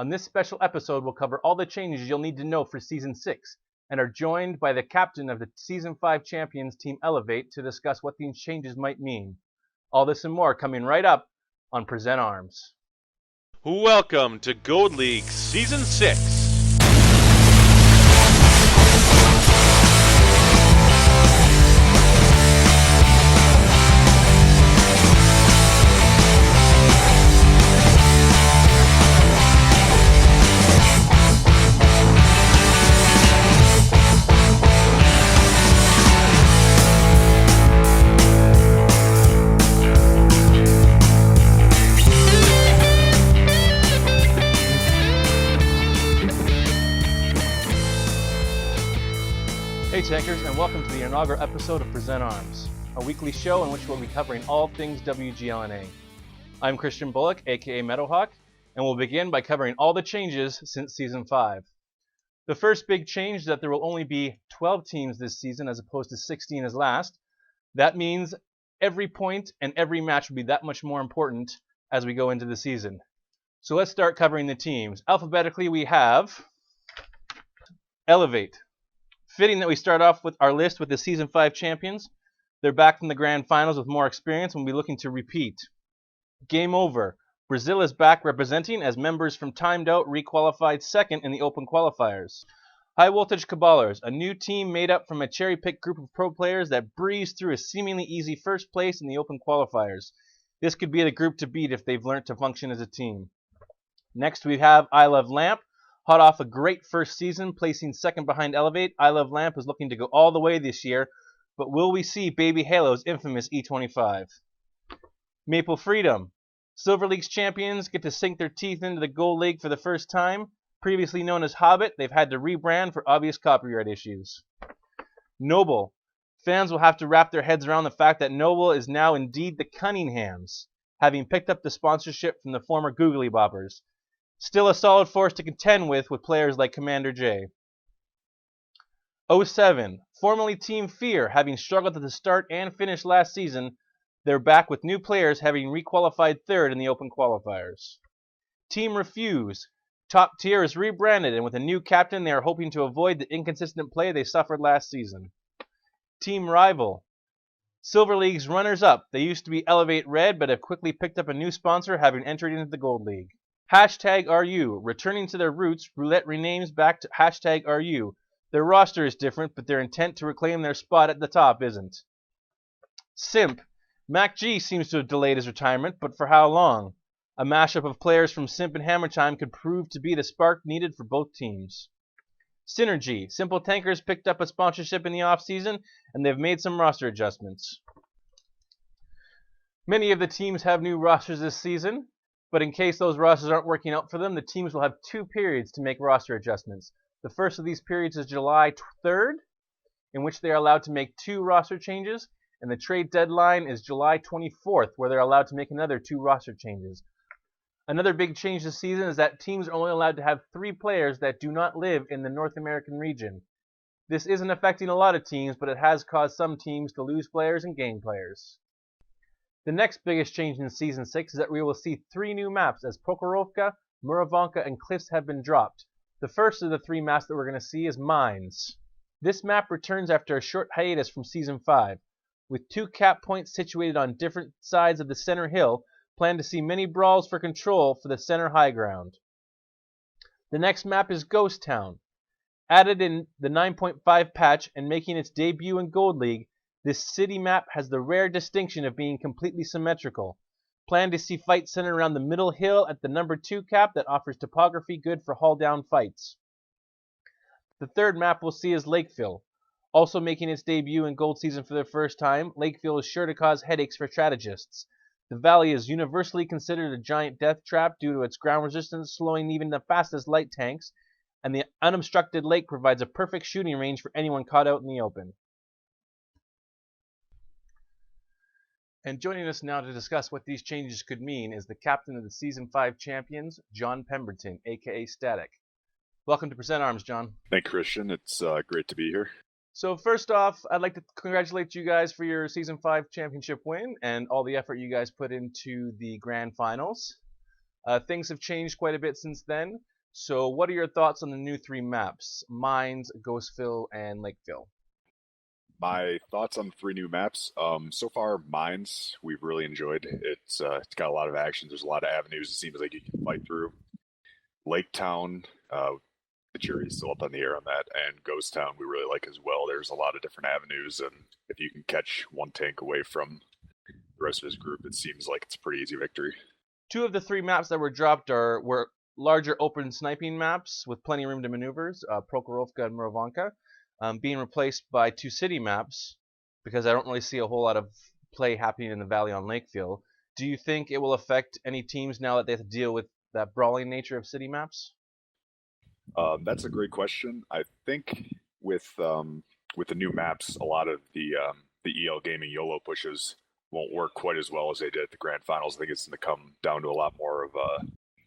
On this special episode, we'll cover all the changes you'll need to know for Season 6 and are joined by the captain of the Season 5 champions, Team Elevate, to discuss what these changes might mean. All this and more coming right up on Present Arms. Welcome to Gold League Season 6. Hey Tankers, and welcome to the inaugural episode of Present Arms, a weekly show in which we'll be covering all things WGLNA. I'm Christian Bullock, aka Meadowhawk, and we'll begin by covering all the changes since Season 5. The first big change is that there will only be 12 teams this season as opposed to 16 as last. That means every point and every match will be that much more important as we go into the season. So let's start covering the teams. Alphabetically, we have Elevate. Fitting that we start off with our list with the Season 5 champions. They're back from the Grand Finals with more experience and will be looking to repeat. Game over. Brazil is back representing as members from Timed Out requalified second in the Open Qualifiers. High Voltage Cabalers, a new team made up from a cherry-picked group of pro players that breezed through a seemingly easy first place in the Open Qualifiers. This could be the group to beat if they've learned to function as a team. Next we have I Love Lamp. Hot off a great first season, placing second behind Elevate, I Love Lamp is looking to go all the way this year, but will we see Baby Halo's infamous E25? Maple Freedom. Silver League's champions get to sink their teeth into the Gold League for the first time. Previously known as Hobbit, they've had to rebrand for obvious copyright issues. Noble. Fans will have to wrap their heads around the fact that Noble is now indeed the Cunninghams, having picked up the sponsorship from the former Googly Boppers. Still a solid force to contend with players like Commander J. 07. Formerly Team Fear, having struggled at the start and finish last season, they're back with new players having requalified third in the Open Qualifiers. Team Refuse. Top Tier is rebranded, and with a new captain, they are hoping to avoid the inconsistent play they suffered last season. Team Rival. Silver League's runners-up. They used to be Elevate Red, but have quickly picked up a new sponsor, having entered into the Gold League. #RU. Returning to their roots, Roulette renames back to #RU. Their roster is different, but their intent to reclaim their spot at the top isn't. Simp. Mac G seems to have delayed his retirement, but for how long? A mashup of players from Simp and Hammer Time could prove to be the spark needed for both teams. Synergy. Simple Tankers picked up a sponsorship in the off-season, and they've made some roster adjustments. Many of the teams have new rosters this season. But in case those rosters aren't working out for them, the teams will have 2 periods to make roster adjustments. The first of these periods is July 3rd, in which they are allowed to make 2 roster changes, and the trade deadline is July 24th, where they're allowed to make another 2 roster changes. Another big change this season is that teams are only allowed to have 3 players that do not live in the North American region. This isn't affecting a lot of teams, but it has caused some teams to lose players and gain players. The next biggest change in Season 6 is that we will see 3 new maps as Prokhorovka, Muravanka, and Cliffs have been dropped. The first of the 3 maps that we're going to see is Mines. This map returns after a short hiatus from Season 5. With 2 cap points situated on different sides of the center hill, plan to see many brawls for control for the center high ground. The next map is Ghost Town. Added in the 9.5 patch and making its debut in Gold League, this city map has the rare distinction of being completely symmetrical. Plan to see fights centered around the middle hill at the number 2 cap that offers topography good for haul-down fights. The third map we'll see is Lakeville. Also making its debut in Gold Season for the first time, Lakeville is sure to cause headaches for strategists. The valley is universally considered a giant death trap due to its ground resistance, slowing even the fastest light tanks, and the unobstructed lake provides a perfect shooting range for anyone caught out in the open. And joining us now to discuss what these changes could mean is the captain of the Season 5 champions, John Pemberton, aka Statik. Welcome to Present Arms, John. Thank you, Christian. It's great to be here. So first off, I'd like to congratulate you guys for your Season 5 championship win and all the effort you guys put into the Grand Finals. Things have changed quite a bit since then. So what are your thoughts on the new 3 maps, Mines, Ghostville, and Lakeville? My thoughts on the 3 new maps. So far, Mines we've really enjoyed. It's got a lot of action. There's a lot of avenues. It seems like you can fight through. Lake Town, the jury's still up on the air on that, and Ghost Town we really like as well. There's a lot of different avenues, and if you can catch one tank away from the rest of his group, it seems like it's a pretty easy victory. 2 of the 3 maps that were dropped were larger open sniping maps with plenty of room to maneuvers, Prokhorovka and Murovanka, being replaced by 2 city maps because I don't really see a whole lot of play happening in the valley on Lakeville. Do you think it will affect any teams now that they have to deal with that brawling nature of city maps? That's a great question. I think with the new maps, a lot of the EL Gaming YOLO pushes won't work quite as well as they did at the grand finals. I think it's going to come down to a lot more of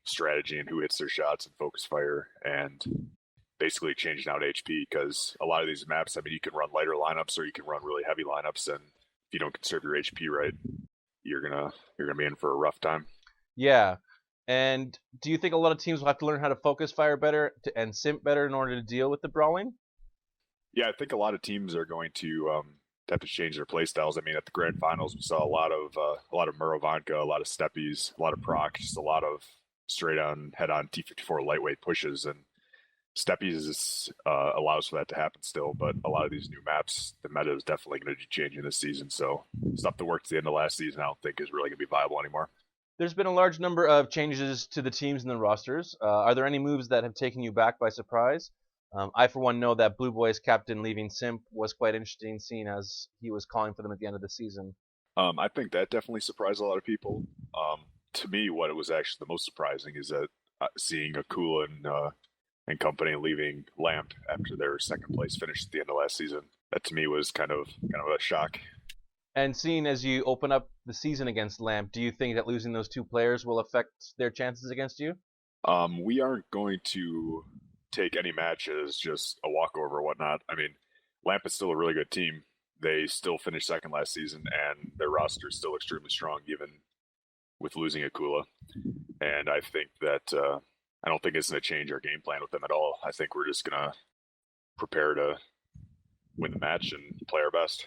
strategy and who hits their shots and focus fire and basically changing out HP, because a lot of these maps, I mean, you can run lighter lineups or you can run really heavy lineups, and if you don't conserve your HP right, you're gonna be in for a rough time. Yeah. And do you think a lot of teams will have to learn how to focus fire better and simp better in order to deal with the brawling? Yeah, I think a lot of teams are going to have to change their play styles. I mean, at the grand finals, we saw a lot of Murovanka, a lot of Steppies, a lot of Proc, just a lot of straight on head on T54 lightweight pushes, and Steppies allows for that to happen still. But a lot of these new maps, the meta is definitely going to be changing this season. So stuff that worked at the end of last season, I don't think is really going to be viable anymore. There's been a large number of changes to the teams and the rosters. Are there any moves that have taken you back by surprise? I, for one, know that Blue Boys captain leaving Simp was quite interesting, seeing as he was calling for them at the end of the season. I think that definitely surprised a lot of people. To me, what was actually the most surprising is that seeing Akula and company leaving Lamp after their second place finish at the end of last season. That to me was kind of a shock. And seeing as you open up the season against Lamp, do you think that losing those 2 players will affect their chances against you? We aren't going to take any match as just a walkover or whatnot. I mean, Lamp is still a really good team. They still finished second last season, and their roster is still extremely strong, even with losing Akula. And I think that I don't think it's going to change our game plan with them at all. I think we're just going to prepare to win the match and play our best.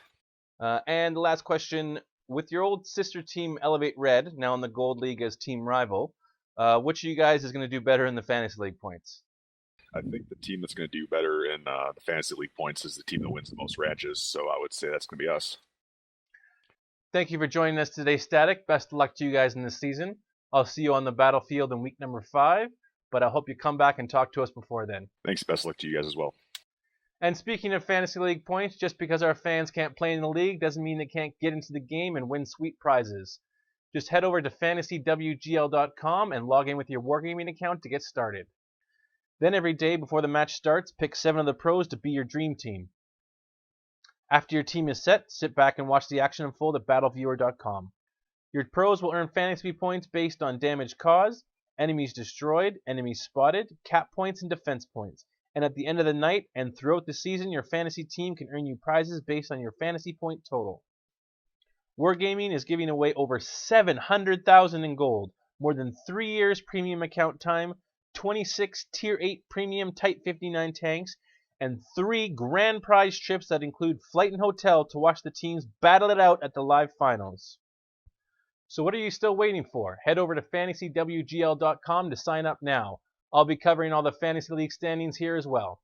And the last question, with your old sister team Elevate Red, now in the Gold League as team rival, which of you guys is going to do better in the Fantasy League points? I think the team that's going to do better in the Fantasy League points is the team that wins the most ranches, so I would say that's going to be us. Thank you for joining us today, Statik. Best of luck to you guys in this season. I'll see you on the battlefield in week number 5, but I hope you come back and talk to us before then. Thanks. Best of luck to you guys as well. And speaking of Fantasy League points, just because our fans can't play in the league doesn't mean they can't get into the game and win sweet prizes. Just head over to fantasywgl.com and log in with your Wargaming account to get started. Then every day before the match starts, pick 7 of the pros to be your dream team. After your team is set, sit back and watch the action unfold at battleviewer.com. Your pros will earn fantasy points based on damage caused, enemies destroyed, enemies spotted, cap points, and defense points. And at the end of the night and throughout the season, your fantasy team can earn you prizes based on your fantasy point total. Wargaming is giving away over $700,000 in gold, more than 3 years premium account time, 26 Tier 8 premium Type 59 tanks, and 3 grand prize trips that include flight and hotel to watch the teams battle it out at the live finals. So what are you still waiting for? Head over to fantasywgl.com to sign up now. I'll be covering all the Fantasy League standings here as well.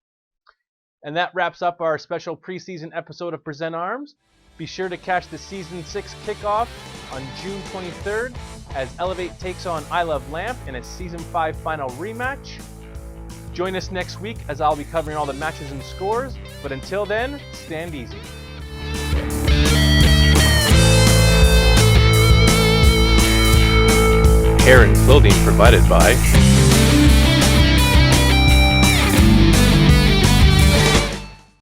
And that wraps up our special preseason episode of Present Arms. Be sure to catch the Season 6 kickoff on June 23rd as Elevate takes on I Love Lamp in a Season 5 final rematch. Join us next week as I'll be covering all the matches and scores, but until then, stand easy. Hair and clothing provided by